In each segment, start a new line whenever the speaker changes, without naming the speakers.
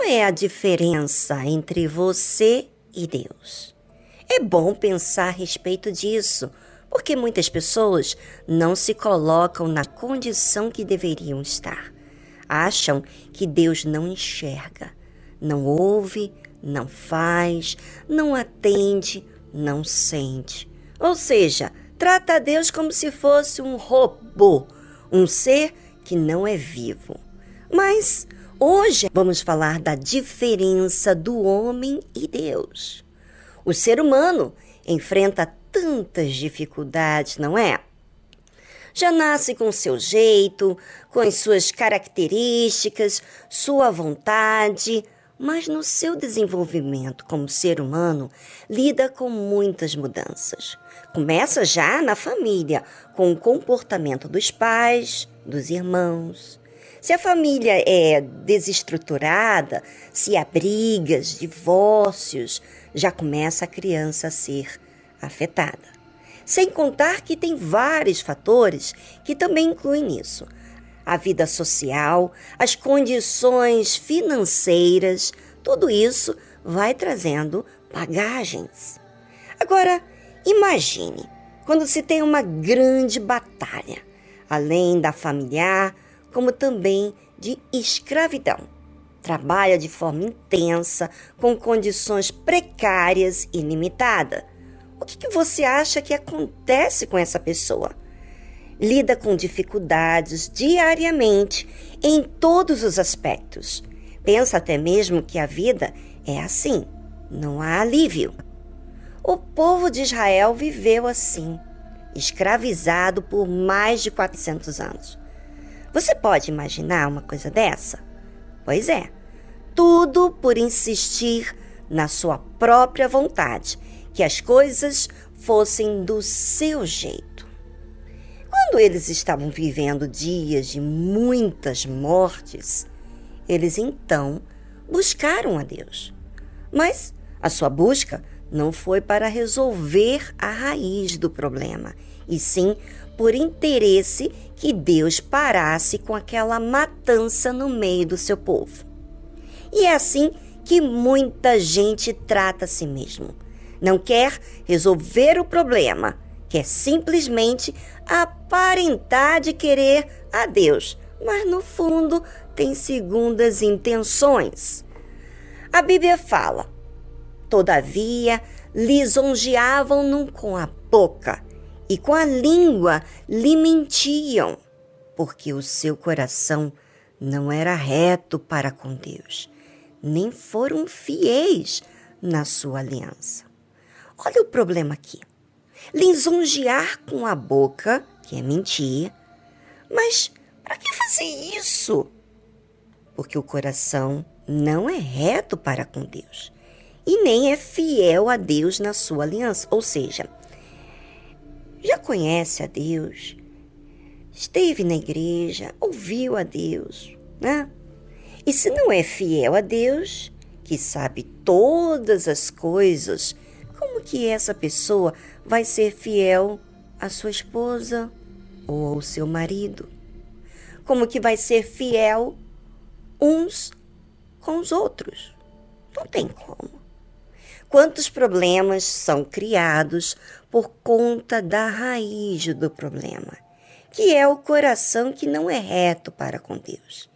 é a diferença entre você e Deus? É bom pensar a respeito disso, porque muitas pessoas não se colocam na condição que deveriam estar. Acham que Deus não enxerga, não ouve, não faz, não atende, não sente. Ou seja, trata Deus como se fosse um robô, um ser que não é vivo. Mas hoje vamos falar da diferença do homem e Deus. O ser humano enfrenta tantas dificuldades, não é? Já nasce com seu jeito, com as suas características, sua vontade, mas no seu desenvolvimento como ser humano, lida com muitas mudanças. Começa já na família, com o comportamento dos pais, dos irmãos. Se a família é desestruturada, se há brigas, divórcios, já começa a criança a ser afetada. Sem contar que tem vários fatores que também incluem isso. A vida social, as condições financeiras, tudo isso vai trazendo bagagens. Agora, imagine quando se tem uma grande batalha, além da familiar, como também de escravidão. Trabalha de forma intensa, com condições precárias e limitadas. O que você acha que acontece com essa pessoa? Lida com dificuldades diariamente em todos os aspectos. Pensa até mesmo que a vida é assim, não há alívio. O povo de Israel viveu assim, escravizado por mais de 400 anos. Você pode imaginar uma coisa dessa? Pois é, tudo por insistir na sua própria vontade, que as coisas fossem do seu jeito. Quando eles estavam vivendo dias de muitas mortes, eles então buscaram a Deus. Mas a sua busca não foi para resolver a raiz do problema, e sim por interesse que Deus parasse com aquela matança no meio do seu povo. E é assim que muita gente trata a si mesmo. Não quer resolver o problema, quer simplesmente aparentar de querer a Deus, mas no fundo tem segundas intenções. A Bíblia fala: todavia lisonjeavam-no com a boca e com a língua lhe mentiam, porque o seu coração não era reto para com Deus, nem foram fiéis na sua aliança. Olha o problema aqui. Lisonjear com a boca, que é mentir, mas para que fazer isso? Porque o coração não é reto para com Deus e nem é fiel a Deus na sua aliança. Ou seja, já conhece a Deus, esteve na igreja, ouviu a Deus, né? E se não é fiel a Deus, que sabe todas as coisas, como que essa pessoa vai ser fiel à sua esposa ou ao seu marido? Como que vai ser fiel uns com os outros? Não tem como. Quantos problemas são criados por conta da raiz do problema, que é o coração que não é reto para com Deus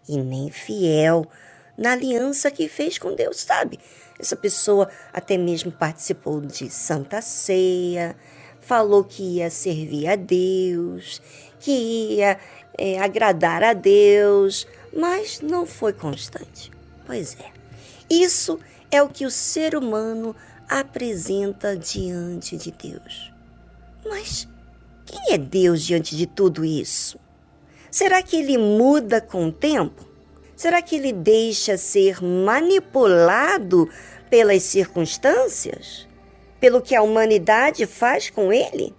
e nem fiel na aliança que fez com Deus, sabe? Essa pessoa até mesmo participou de Santa Ceia, falou que ia servir a Deus, que ia agradar a Deus, mas não foi constante. Pois é, isso é o que o ser humano apresenta diante de Deus. Mas quem é Deus diante de tudo isso? Será que ele muda com o tempo? Será que ele deixa ser manipulado pelas circunstâncias? Pelo que a humanidade faz com ele?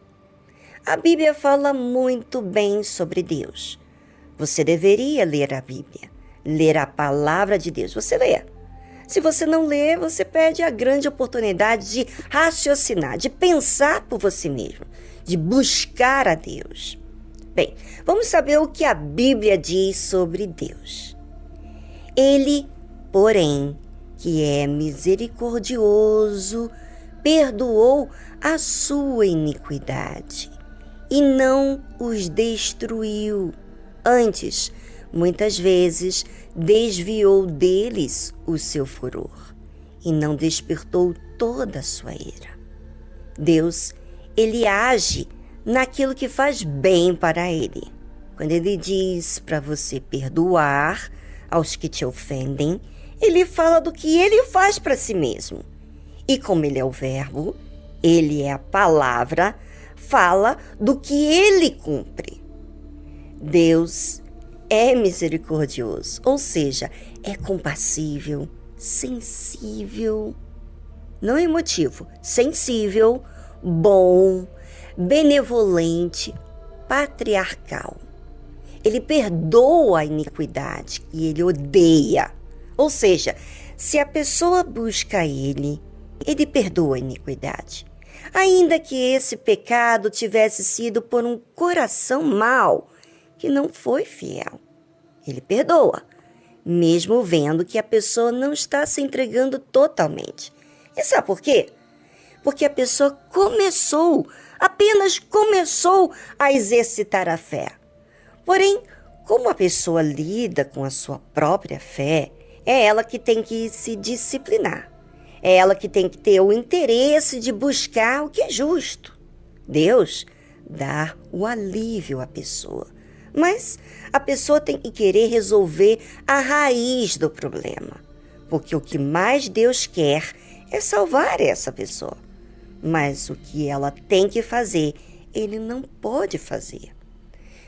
A Bíblia fala muito bem sobre Deus. Você deveria ler a Bíblia, ler a palavra de Deus. Você lê. Se você não lê, você perde a grande oportunidade de raciocinar, de pensar por você mesmo, de buscar a Deus. Bem, vamos saber o que a Bíblia diz sobre Deus. Ele porém, que é misericordioso, perdoou a sua iniquidade e não os destruiu. Antes, muitas vezes, desviou deles o seu furor e não despertou toda a sua ira. Deus, ele age naquilo que faz bem para ele. Quando ele diz para você perdoar aos que te ofendem, ele fala do que ele faz para si mesmo. E como ele é o verbo, ele é a palavra, fala do que ele cumpre. Deus é misericordioso, ou seja, é compassível, sensível, não emotivo, sensível, bom, benevolente, patriarcal. Ele perdoa a iniquidade e ele odeia. Ou seja, se a pessoa busca ele perdoa a iniquidade. Ainda que esse pecado tivesse sido por um coração mau, que não foi fiel. Ele perdoa, mesmo vendo que a pessoa não está se entregando totalmente. E sabe por quê? Porque a pessoa apenas começou a exercitar a fé. Porém, como a pessoa lida com a sua própria fé, é ela que tem que se disciplinar. É ela que tem que ter o interesse de buscar o que é justo. Deus dá o alívio à pessoa. Mas a pessoa tem que querer resolver a raiz do problema. Porque o que mais Deus quer é salvar essa pessoa. Mas o que ela tem que fazer, ele não pode fazer.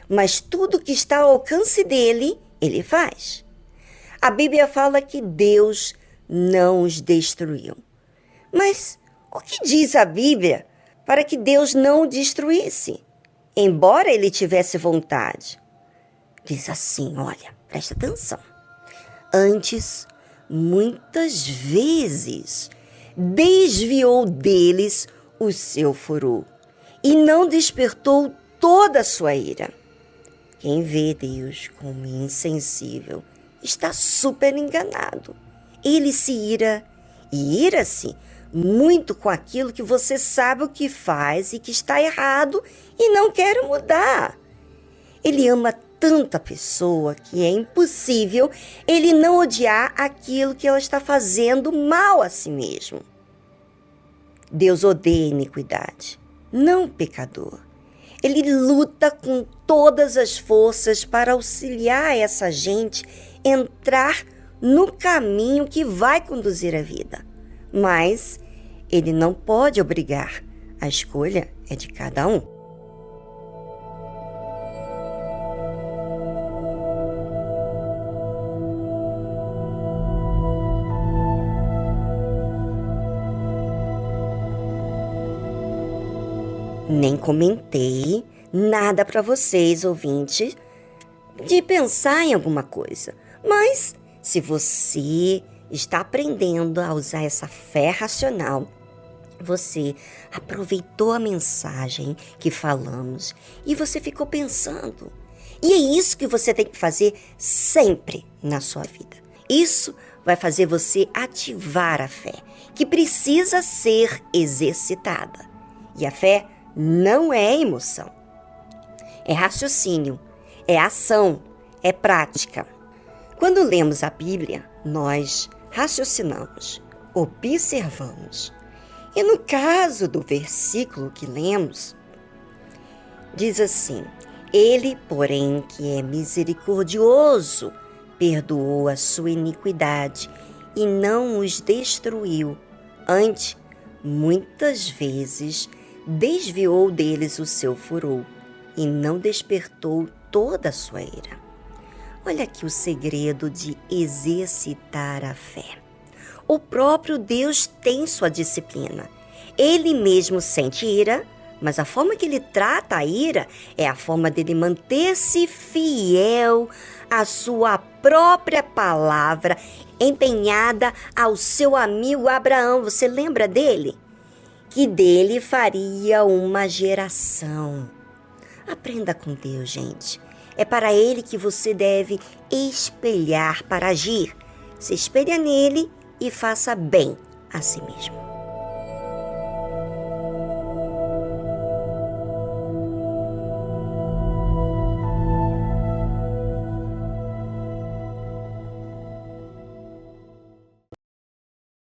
Mas tudo que está ao alcance dele, ele faz. A Bíblia fala que Deus não os destruiu. Mas o que diz a Bíblia para que Deus não o destruísse? Embora ele tivesse vontade. Diz assim, olha, presta atenção. Antes, muitas vezes, desviou deles o seu furor e não despertou toda a sua ira. Quem vê Deus como insensível está super enganado. Ele se ira e ira-se muito com aquilo que você sabe o que faz e que está errado e não quer mudar. Ele ama tanta pessoa que é impossível ele não odiar aquilo que ela está fazendo mal a si mesmo. Deus odeia a iniquidade, não o pecador. Ele luta com todas as forças para auxiliar essa gente a entrar no caminho que vai conduzir a vida. Mas ele não pode obrigar. A escolha é de cada um. Nem comentei nada para vocês, ouvintes, de pensar em alguma coisa. Mas se você está aprendendo a usar essa fé racional, você aproveitou a mensagem que falamos e você ficou pensando. E é isso que você tem que fazer sempre na sua vida. Isso vai fazer você ativar a fé, que precisa ser exercitada. E a fé não é emoção, é raciocínio, é ação, é prática. Quando lemos a Bíblia, nós raciocinamos, observamos. E no caso do versículo que lemos, diz assim: Ele, porém, que é misericordioso, perdoou a sua iniquidade e não os destruiu. Antes, muitas vezes, desviou deles o seu furor e não despertou toda a sua ira. Olha aqui o segredo de exercitar a fé. O próprio Deus tem sua disciplina. Ele mesmo sente ira, mas a forma que ele trata a ira é a forma dele manter-se fiel à sua própria palavra, empenhada ao seu amigo Abraão. Você lembra dele? Que dele faria uma geração. Aprenda com Deus, gente. É para ele que você deve espelhar para agir. se espelha nele e faça bem a si mesmo.